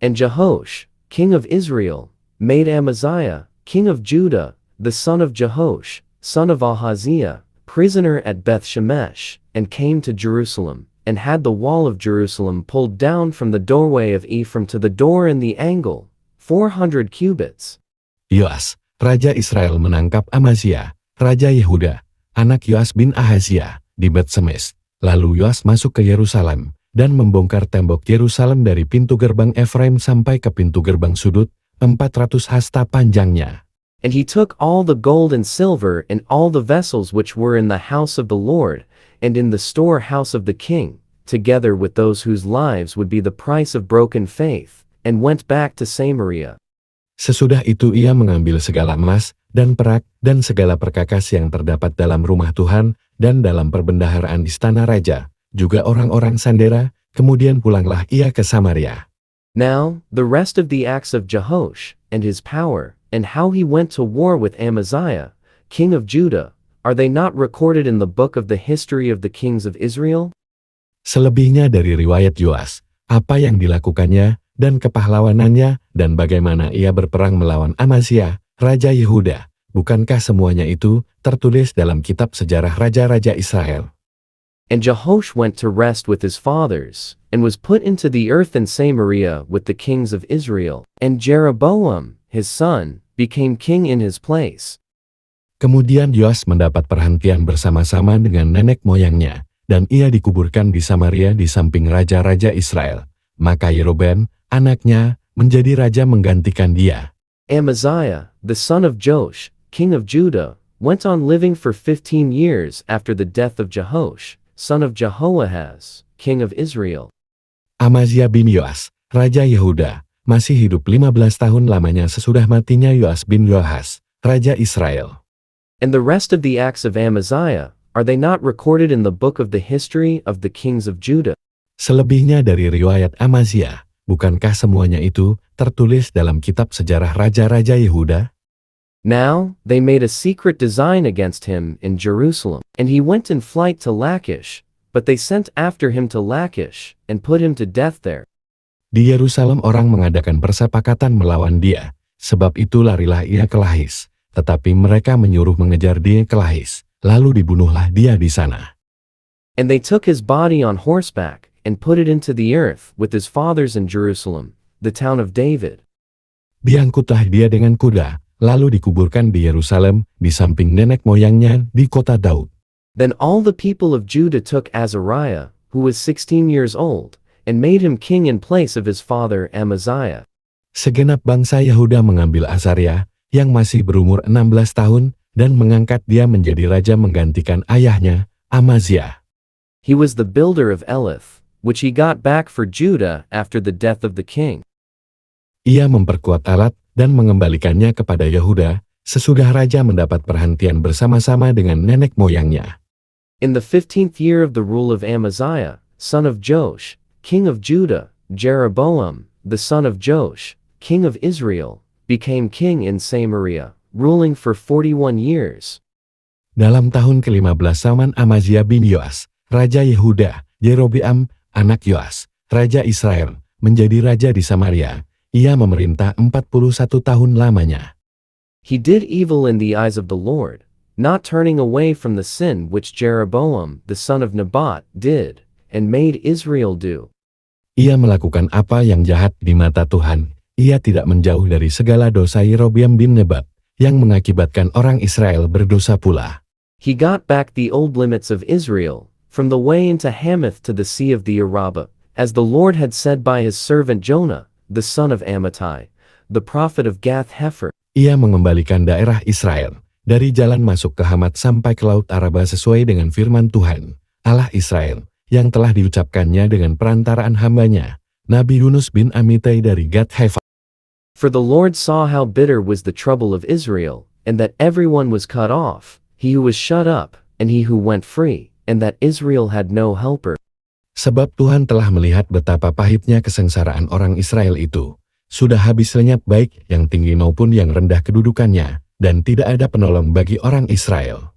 And Jehoash, king of Israel, made Amaziah, king of Judah, the son of Jehoash, son of Ahaziah, prisoner at Beth-Shemesh, and came to Jerusalem, and had the wall of Jerusalem pulled down from the doorway of Ephraim to the door in the angle, 400 cubits. Yoas, Raja Israel menangkap Amaziah, Raja Yehuda, anak Yoas bin Ahaziah, di Bet-Shemesh. Lalu Yoas masuk ke Yerusalem, dan membongkar tembok Yerusalem dari pintu gerbang Efraim sampai ke pintu gerbang sudut, 400 hasta panjangnya. And he took all the gold and silver and all the vessels which were in the house of the Lord, and in the storehouse of the king, together with those whose lives would be the price of broken faith, and went back to Samaria. Sesudah itu ia mengambil segala emas, dan perak, dan segala perkakas yang terdapat dalam rumah Tuhan, dan dalam perbendaharaan istana raja, juga orang-orang Sandera, kemudian pulanglah ia ke Samaria. Now, the rest of the acts of Jehoash, and his power, and how he went to war with Amaziah, king of Judah, are they not recorded in the book of the history of the kings of Israel? Selebihnya dari riwayat Yoas, apa yang dilakukannya, dan kepahlawanannya, dan bagaimana ia berperang melawan Amaziah, Raja Yehuda, bukankah semuanya itu tertulis dalam kitab sejarah raja-raja Israel? And Jehoash went to rest with his fathers, and was put into the earth in Samaria with the kings of Israel, and Jeroboam, his son, became king in his place. Kemudian Yoas mendapat perhentian bersama-sama dengan nenek moyangnya, dan ia dikuburkan di Samaria di samping raja-raja Israel. Maka Yerobeam, anaknya, menjadi raja menggantikan dia. Amaziah, the son of Joash, king of Judah, went on living for 15 years after the death of Jehoash, son of Jehoahaz, king of Israel. Amaziah bin Yoas, Raja Yehuda, masih hidup 15 tahun lamanya sesudah matinya Yoas bin Yoahaz, Raja Israel. And the rest of the acts of Amaziah, are they not recorded in the book of the history of the kings of Judah? Selebihnya dari riwayat Amaziah, bukankah semuanya itu tertulis dalam kitab sejarah raja-raja Yehuda? Now, they made a secret design against him in Jerusalem, and he went in flight to Lachish, but they sent after him to Lachish, and put him to death there. Di Yerusalem orang mengadakan persepakatan melawan dia, sebab itu larilah ia ke Lachis, tetapi mereka menyuruh mengejar dia ke Lachis, lalu dibunuhlah dia di sana. And they took his body on horseback, and put it into the earth with his fathers in Jerusalem, the town of David. Diangkutlah dia dengan kuda, lalu dikuburkan di Yerusalem, di samping nenek moyangnya di kota Daud. Then all the people of Judah took Azariah, who was 16 years old, and made him king in place of his father Amaziah. Segenap bangsa Yehuda mengambil Azariah, yang masih berumur 16 tahun, dan mengangkat dia menjadi raja menggantikan ayahnya, Amaziah. He was the builder of Elith, which he got back for Judah after the death of the king. Ia memperkuat alat, dan mengembalikannya kepada Yehuda, sesudah raja mendapat perhentian bersama-sama dengan nenek moyangnya. In the 15th year of the rule of Amaziah, son of Joash, king of Judah, Jeroboam, the son of Joash, king of Israel, became king in Samaria, ruling for 41 years. Dalam tahun ke-15 zaman Amaziah bin Yoas, Raja Yehuda, Jerobeam, anak Yoas, Raja Israel, menjadi raja di Samaria. Ia memerintah 41 tahun lamanya. He did evil in the eyes of the Lord, not turning away from the sin which Jeroboam, the son of Nebat, did, and made Israel do. Ia melakukan apa yang jahat di mata Tuhan. Ia tidak menjauh dari segala dosa Yerobeam bin Nebat, yang mengakibatkan orang Israel berdosa pula. He got back the old limits of Israel, from the way into Hamath to the sea of the Arabah, as the Lord had said by his servant Jonah, the son of Amittai, the prophet of Gath-Hepher. Ia mengembalikan daerah Israel, dari jalan masuk ke Hamat sampai ke Laut Araba sesuai dengan firman Tuhan, Allah Israel, yang telah diucapkannya dengan perantaraan hambanya, Nabi Yunus bin Amittai dari Gath-Hepher. For the Lord saw how bitter was the trouble of Israel, and that everyone was cut off, he who was shut up, and he who went free, and that Israel had no helper. Sebab Tuhan telah melihat betapa pahitnya kesengsaraan orang Israel itu. Sudah habis lenyap baik yang tinggi maupun yang rendah kedudukannya, dan tidak ada penolong bagi orang Israel.